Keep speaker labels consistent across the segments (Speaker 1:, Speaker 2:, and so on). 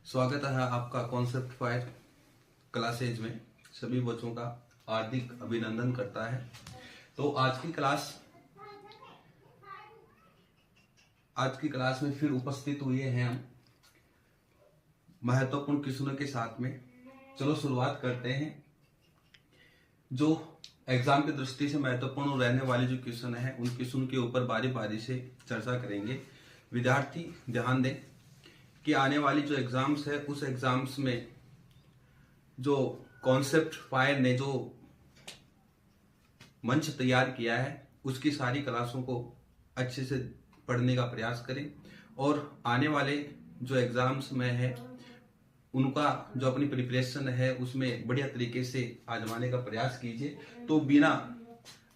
Speaker 1: स्वागत है आपका कॉन्सेप्ट फायर क्लासेज में। सभी बच्चों का हार्दिक अभिनंदन करता है। तो आज की क्लास में फिर उपस्थित हुए हैं हम महत्वपूर्ण क्वेश्चनों के साथ में। चलो शुरुआत करते हैं। जो एग्जाम की दृष्टि से महत्वपूर्ण रहने वाले जो क्वेश्चन है उन क्वेश्चन के ऊपर बारी बारी से चर्चा करेंगे। विद्यार्थी ध्यान दें कि आने वाली जो एग्जाम्स है उस एग्जाम्स में जो कॉन्सेप्ट फायर ने जो मंच तैयार किया है उसकी सारी क्लासों को अच्छे से पढ़ने का प्रयास करें और आने वाले जो एग्जाम्स में है उनका जो अपनी प्रिपरेशन है उसमें बढ़िया तरीके से आजमाने का प्रयास कीजिए। तो बिना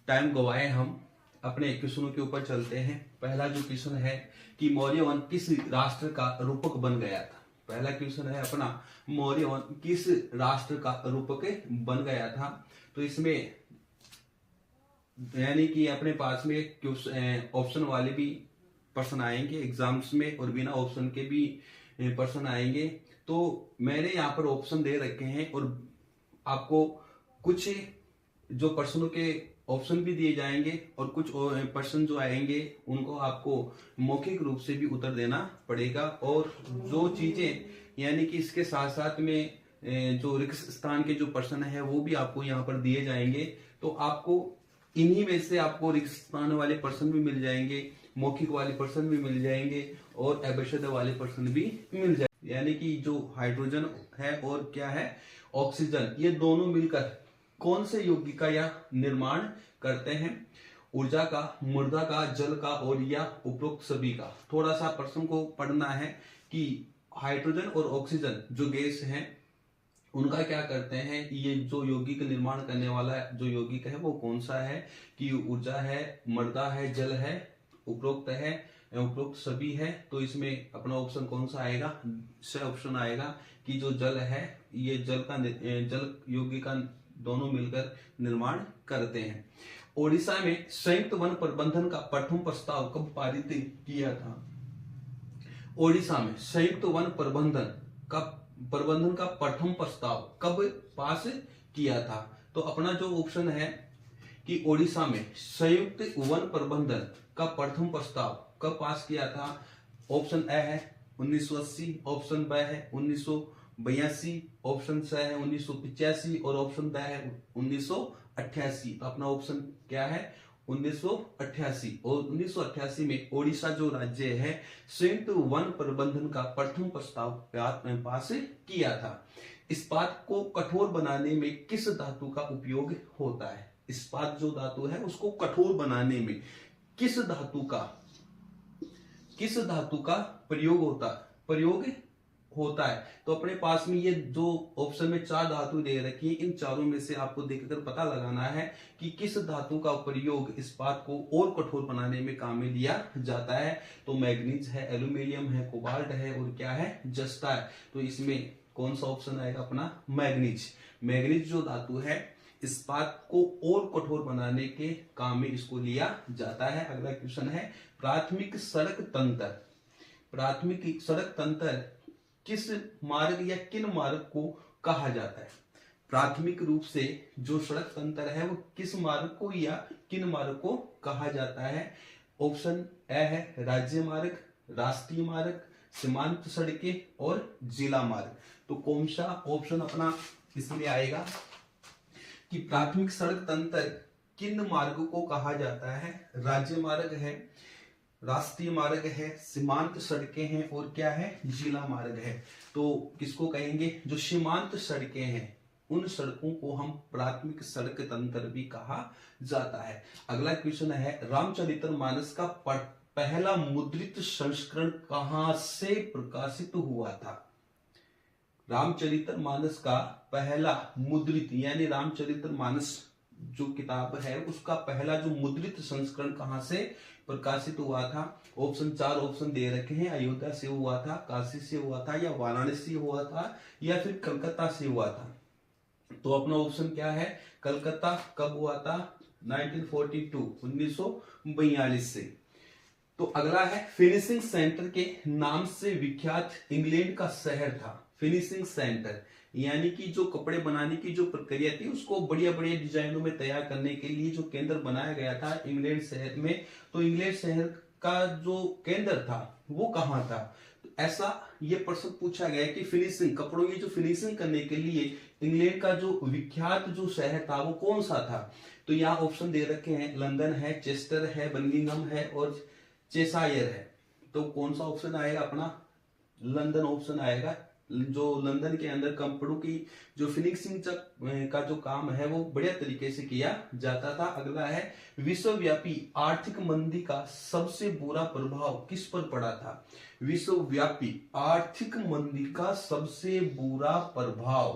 Speaker 1: टाइम गवाए हम अपने क्वेश्चनों के ऊपर चलते हैं। पहला जो क्वेश्चन है कि मौर्य वन किस राष्ट्र का रूपक बन गया था। पहला क्वेश्चन है अपना, मौर्य वन किस राष्ट्र का रूपक बन गया था। तो इसमें यानी कि अपने पास में ऑप्शन वाले भी प्रश्न आएंगे एग्जाम्स में और बिना ऑप्शन के भी प्रश्न आएंगे। तो मैंने यहाँ पर ऑप्शन दे रखे हैं और आपको कुछ जो प्रश्नों के ऑप्शन भी दिए जाएंगे और कुछ प्रश्न जो आएंगे उनको आपको मौखिक रूप से भी उत्तर देना पड़ेगा। और जो चीजें यानी कि इसके साथ साथ में जो रिक्त स्थान के जो प्रश्न है वो भी आपको यहाँ पर दिए जाएंगे। तो आपको इन्हीं में से आपको रिक्त स्थान वाले प्रश्न भी मिल जाएंगे, मौखिक वाले प्रश्न भी मिल जाएंगे और अवच्छेद वाले प्रश्न भी मिल जाएंगे। यानी कि जो हाइड्रोजन है और क्या है ऑक्सीजन, ये दोनों मिलकर कौन से यौगिक का निर्माण करते हैं। ऊर्जा का, मृदा का, जल का और या उपरोक्त सभी का। थोड़ा सा प्रश्न को पढ़ना है कि हाइड्रोजन और ऑक्सीजन जो गैस हैं उनका क्या करते हैं। ये जो यौगिक निर्माण करने वाला जो यौगिक है वो कौन सा है कि ऊर्जा है, मृदा है, जल है, उपरोक्त है, उपरोक्त सभी है। तो इसमें अपना ऑप्शन कौन सा आएगा, से ऑप्शन आएगा कि जो जल है ये जल यौगिक का दोनों मिलकर निर्माण करते हैं। ओडिशा में संयुक्त वन प्रबंधन का प्रथम प्रस्ताव कब पारित किया था। ओडिशा में संयुक्त वन प्रबंधन का प्रथम प्रस्ताव कब पास किया था। तो अपना जो ऑप्शन है कि ओडिशा में संयुक्त वन प्रबंधन का प्रथम प्रस्ताव कब पास किया था। ऑप्शन ए है 1980, ऑप्शन बी है 1982, ऑप्शन सी है 1985 और ऑप्शन डी है 1988। तो अपना ऑप्शन क्या है 1988। और 1988 में ओडिशा जो राज्य है संयुक्त वन प्रबंधन का प्रथम प्रस्ताव पास किया था। इस्पात को कठोर बनाने में किस धातु का उपयोग होता है। इस्पात जो धातु है उसको कठोर बनाने में किस धातु का प्रयोग होता है। तो अपने पास में ये जो ऑप्शन में 4 धातु दे रखी है, इन चारों में से आपको देखकर पता लगाना है कि किस धातु का प्रयोग इस्पात को और कठोर बनाने में काम में लिया जाता है। तो मैग्नीज है, एल्यूमिनियम है, कोबाल्ट है और क्या है जस्ता है। तो इसमें कौन सा ऑप्शन आएगा अपना मैग्नीज। मैग्नीज जो धातु है इस्पात को और कठोर बनाने के काम में इसको लिया जाता है। अगला क्वेश्चन है प्राथमिक सड़क तंत्र किस मार्ग या किन मार्ग को कहा जाता है। प्राथमिक रूप से जो सड़क तंत्र है वो किस मार्ग को या किन मार्ग को कहा जाता है। ऑप्शन ए है राज्य मार्ग, राष्ट्रीय मार्ग, सीमांत सड़कें और जिला मार्ग। तो कौन सा ऑप्शन अपना इसमें आएगा कि प्राथमिक सड़क तंत्र किन मार्ग को कहा जाता है। राज्य मार्ग है, राष्ट्रीय मार्ग है, सीमांत सड़कें हैं और क्या है जिला मार्ग है। तो किसको कहेंगे, जो सीमांत सड़कें हैं उन सड़कों को हम प्राथमिक सड़क तंत्र भी कहा जाता है। अगला क्वेश्चन है रामचरितमानस का पहला मुद्रित संस्करण कहां से प्रकाशित हुआ था। रामचरितमानस का पहला मुद्रित यानी रामचरितमानस जो किताब है उसका पहला जो मुद्रित संस्करण कहां से प्रकाशित हुआ था। ऑप्शन 4 ऑप्शन दे रखे हैं। अयोध्या से हुआ था, काशी से हुआ था या वाराणसी हुआ था या फिर कलकत्ता से हुआ था। तो अपना ऑप्शन क्या है कलकत्ता। कब हुआ था 1942 1942 से। तो अगला है फिनिशिंग सेंटर के नाम से विख्यात इंग्लैंड का शहर था। फिनिशिंग सेंटर यानी कि जो कपड़े बनाने की जो प्रक्रिया थी उसको बढ़िया बढ़िया डिजाइनों में तैयार करने के लिए जो केंद्र बनाया गया था इंग्लैंड शहर में, तो इंग्लैंड शहर का जो केंद्र था वो कहाँ था? तो ऐसा ये प्रश्न पूछा गया कि फिनिशिंग कपड़ों की जो फिनिशिंग करने के लिए इंग्लैंड का जो विख्यात जो शहर था वो कौन सा था? तो यहाँ ऑप्शन दे रखे हैं, लंदन है, चेस्टर है, बर्मिंघम है और चेसायर है। तो कौन सा ऑप्शन आएगा अपना? लंदन ऑप्शन आएगा। जो लंदन के अंदर कपड़ों की जो फिनिशिंग का जो काम है वो बढ़िया तरीके से किया जाता था। अगला है विश्वव्यापी आर्थिक मंदी का सबसे बुरा प्रभाव किस पर पड़ा था? विश्वव्यापी आर्थिक मंदी का सबसे बुरा प्रभाव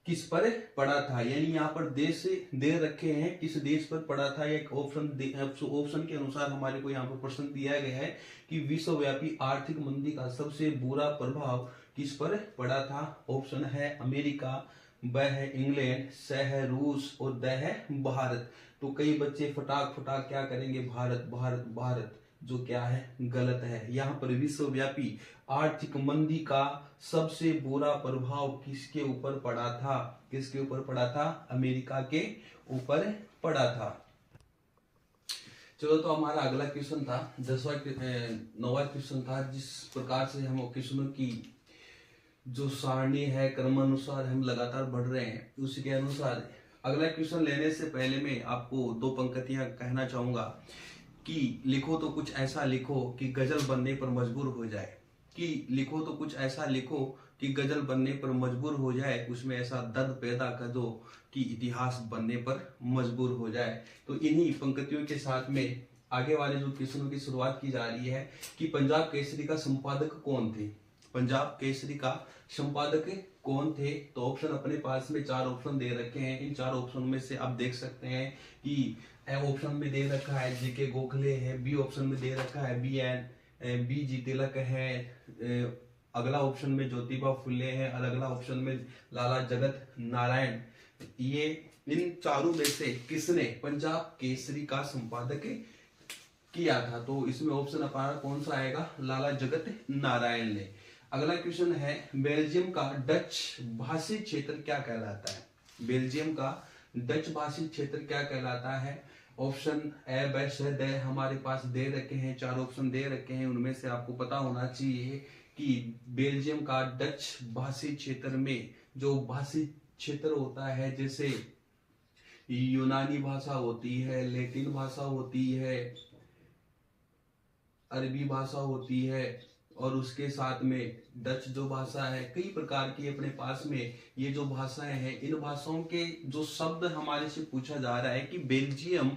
Speaker 1: किस पर पड़ा था? यानी यहाँ पर देश दे रखे हैं, किस देश पर पड़ा था? एक ऑप्शन के अनुसार हमारे को यहाँ पर प्रश्न दिया गया है कि विश्वव्यापी आर्थिक मंदी का सबसे बुरा प्रभाव किस पर पड़ा था? ऑप्शन है अमेरिका, ब है इंग्लैंड, स है रूस और द है भारत। तो कई बच्चे फटाक फटाक क्या करेंगे? भारत भारत भारत, जो क्या है गलत है। यहाँ पर विश्वव्यापी आर्थिक मंदी का सबसे बुरा प्रभाव किसके ऊपर पड़ा था? किसके ऊपर पड़ा था? अमेरिका के ऊपर पड़ा था। चलो, तो हमारा अगला क्वेश्चन था 9वां क्वेश्चन था। जिस प्रकार से हम क्वेश्चनों की जो सारणी है क्रमानुसार हम लगातार बढ़ रहे हैं, उसी के अनुसार अगला क्वेश्चन लेने से पहले मैं आपको 2 पंक्तियां कहना चाहूंगा कि लिखो तो कुछ ऐसा लिखो कि गजल बनने पर मजबूर हो जाए। कि लिखो तो कुछ ऐसा लिखो कि गजल बनने पर मजबूर हो जाए, उसमें ऐसा दर्द पैदा कर दो कि इतिहास बनने पर मजबूर हो जाए। तो इन्हीं पंक्तियों के साथ में आगे वाले जो क्वेश्चनों की शुरुआत की जा रही है कि पंजाब केसरी का संपादक कौन थे? पंजाब केसरी का संपादक कौन थे? तो ऑप्शन अपने पास में 4 ऑप्शन दे रखे हैं। इन 4 ऑप्शन में से आप देख सकते हैं कि ए ऑप्शन में दे रखा है जीके गोखले है, बी ऑप्शन में दे रखा है बी जी तिलक है, अगला ऑप्शन में ज्योतिबा फुले है और अगला ऑप्शन में लाला जगत नारायण। ये इन चारों में से किसने पंजाब केसरी का संपादक किया था? तो इसमें ऑप्शन हमारा कौन सा आएगा? लाला जगत नारायण ने। अगला क्वेश्चन है बेल्जियम का डच भाषी क्षेत्र क्या कहलाता है? बेल्जियम का डच भाषी क्षेत्र क्या कहलाता है? ऑप्शन ए ब श द हमारे पास दे रखे हैं, 4 ऑप्शन दे रखे हैं। उनमें से आपको पता होना चाहिए कि बेल्जियम का डच भाषी क्षेत्र में जो भाषी क्षेत्र होता है, जैसे यूनानी भाषा होती है, लैटिन भाषा होती है, अरबी भाषा होती है और उसके साथ में डच जो भाषा है, कई प्रकार की अपने पास में ये जो भाषाएं हैं, इन भाषाओं के जो शब्द हमारे से पूछा जा रहा है कि बेल्जियम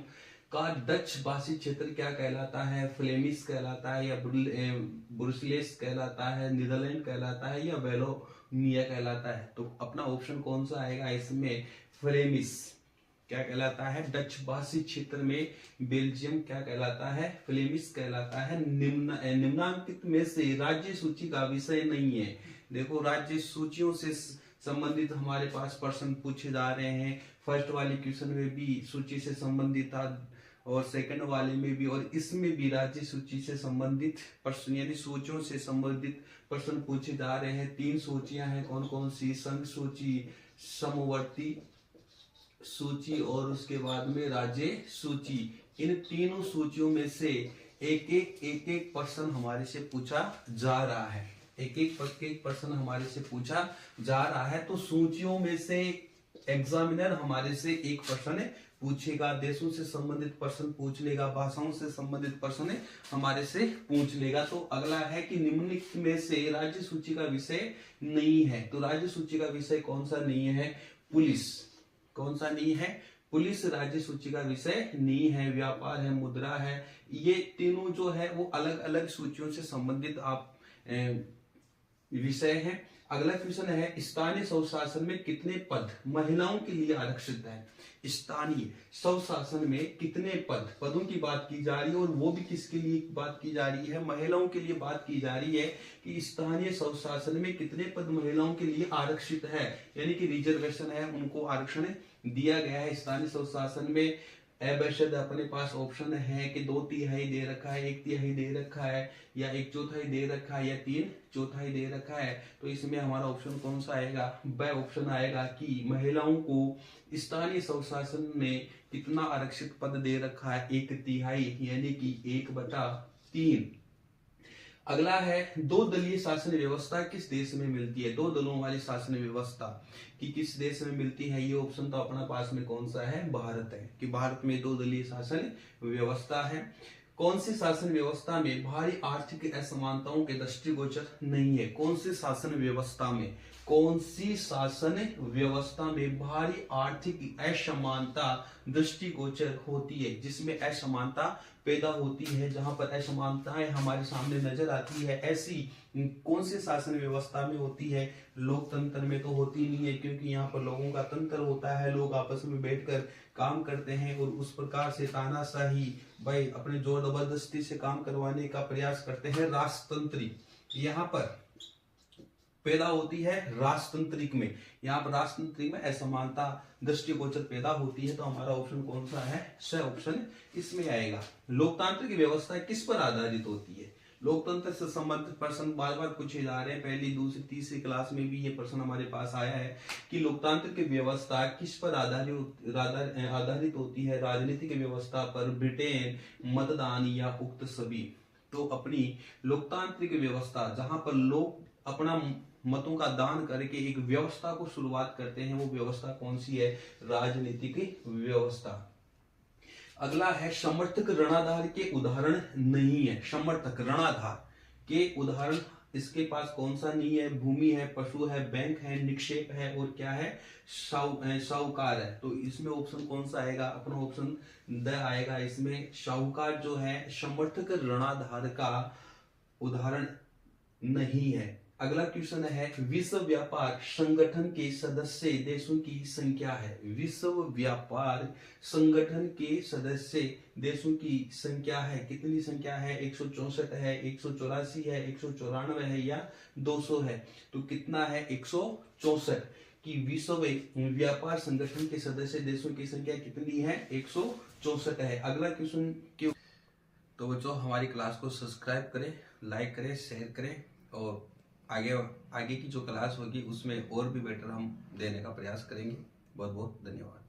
Speaker 1: का डच भाषी क्षेत्र क्या कहलाता है? फ्लेमिश कहलाता है या ब्रुसेल्स कहलाता है, नीदरलैंड कहलाता है या वेलोनिया कहलाता है? तो अपना ऑप्शन कौन सा आएगा इसमें? फ्लेमिश क्या कहलाता है? डच भाषी क्षेत्र में बेल्जियम क्या कहलाता है? फ्लेमिश कहलाता है। निम्नांकित में से राज्य सूची का विषय नहीं है। देखो, राज्य सूचियों से संबंधित हमारे पास प्रश्न पूछे जा रहे हैं। फर्स्ट वाले क्वेश्चन में भी सूची से संबंधित था और सेकंड वाले में भी, और इसमें भी राज्य सूची से संबंधित प्रश्न यानी सूचियों से संबंधित प्रश्न पूछे जा रहे हैं। 3 सूचियां हैं, कौन कौन सी? संघ सूची, समवर्ती सूची और उसके बाद में राज्य सूची। इन तीनों सूचियों में से एक एक प्रश्न हमारे से पूछा जा रहा है। एक एक प्रश्न हमारे से पूछा जा रहा है। तो सूचियों में से एग्जामिनर हमारे से एक प्रश्न पूछेगा, देशों से संबंधित प्रश्न पूछ लेगा, भाषाओं से संबंधित प्रश्न हमारे से पूछ लेगा। तो अगला है कि निम्नलिखित में से राज्य सूची का विषय नहीं है। तो राज्य सूची का विषय कौन सा नहीं है? पुलिस। कौन सा नहीं है? पुलिस राज्य सूची का विषय नहीं है। व्यापार है, मुद्रा है, ये तीनों जो है वो अलग अलग सूचियों से संबंधित आप विषय हैं। अगला क्वेश्चन है स्थानीय स्वशासन में कितने पद महिलाओं के लिए आरक्षित है? स्थानीय स्वशासन में कितने पदों की बात की जा रही है और वो भी किसके लिए बात की जा रही है? महिलाओं के लिए बात की जा रही है कि स्थानीय स्वशासन में कितने पद महिलाओं के लिए आरक्षित है, यानी कि रिजर्वेशन है, उनको आरक्षण दिया गया है। स्थानीय स्वशासन में बेशद अपने पास ऑप्शन है कि 2/3 दे रखा है, 1/3 दे रखा है, या 1/4 दे रखा है, या 3/4 दे रखा है, तो इसमें हमारा ऑप्शन कौन सा आएगा? वह ऑप्शन आएगा कि महिलाओं को स्थानीय स्वशासन में कितना आरक्षित पद दे रखा है? 1/3, यानी कि 1/3। अगला है, दो दलीय शासन व्यवस्था किस देश में मिलती है? दो दलों वाली शासन व्यवस्था कि किस देश में मिलती है? ये ऑप्शन तो अपना पास में कौन सा है? भारत है, कि भारत में दो दलीय शासन व्यवस्था है। कौन सी शासन व्यवस्था में भारी आर्थिक असमानताओं के दृष्टिगोचर नहीं है? कौन सी शासन व्यवस्था में, कौन सी शासन व्यवस्था में भारी आर्थिक असमानता दृष्टिगोचर होती है, जिसमें असमानता पैदा होती है, जहां पर असमानताएं हमारे सामने नजर आती है, ऐसी कौन सी शासन व्यवस्था में होती है? लोकतंत्र में तो होती नहीं है, क्योंकि यहाँ पर लोगों का तंत्र होता है, लोग आपस में बैठकर काम करते हैं और उस प्रकार से तानाशाही भाई अपने जोर जबरदस्ती से काम करवाने का प्रयास करते हैं। राजतंत्रिक यहाँ पर पैदा होती है, राजतंत्रिक में, यहाँ पर राजतंत्रिक में असमानता दृष्टिगोचर पैदा होती है। तो हमारा ऑप्शन कौन सा है? स ऑप्शन इसमें आएगा। लोकतांत्रिक व्यवस्था किस पर आधारित होती है? लोकतंत्र से संबंधित प्रश्न बार बार पूछे जा रहे हैं, पहली, दूसरी, तीसरी क्लास में भी ये प्रश्न हमारे पास आया है कि लोकतांत्रिक व्यवस्था किस पर आधारित होती है? राजनीतिक व्यवस्था पर, ब्रिटेन, मतदान, या उक्त सभी? तो अपनी लोकतांत्रिक व्यवस्था जहां पर लोग अपना मतों का दान करके एक व्यवस्था को शुरुआत करते हैं, वो व्यवस्था कौन सी है? राजनीतिक व्यवस्था। अगला है, समर्थक ऋणाधार के उदाहरण नहीं है। समर्थक ऋणाधार के उदाहरण इसके पास कौन सा नहीं है? भूमि है, पशु है, बैंक है, निक्षेप है, और क्या है? साहूकार है। तो इसमें ऑप्शन कौन सा आएगा? अपना ऑप्शन द आएगा इसमें। साहूकार जो है समर्थक ऋणाधार का उदाहरण नहीं है। अगला क्वेश्चन है, विश्व व्यापार संगठन के सदस्य देशों की संख्या है। विश्व व्यापार संगठन के सदस्य देशों की संख्या है, कितनी संख्या है? 164 है, 184 है, 194 है, या 200 है? तो कितना है? 164 कि विश्व व्यापार संगठन के सदस्य देशों की संख्या कितनी है? 164 है। अगला क्वेश्चन क्यों? तो बच्चों हमारी क्लास को सब्सक्राइब करें, लाइक करें, शेयर करें, और आगे की जो क्लास होगी उसमें और भी बेटर हम देने का प्रयास करेंगे। बहुत बहुत धन्यवाद।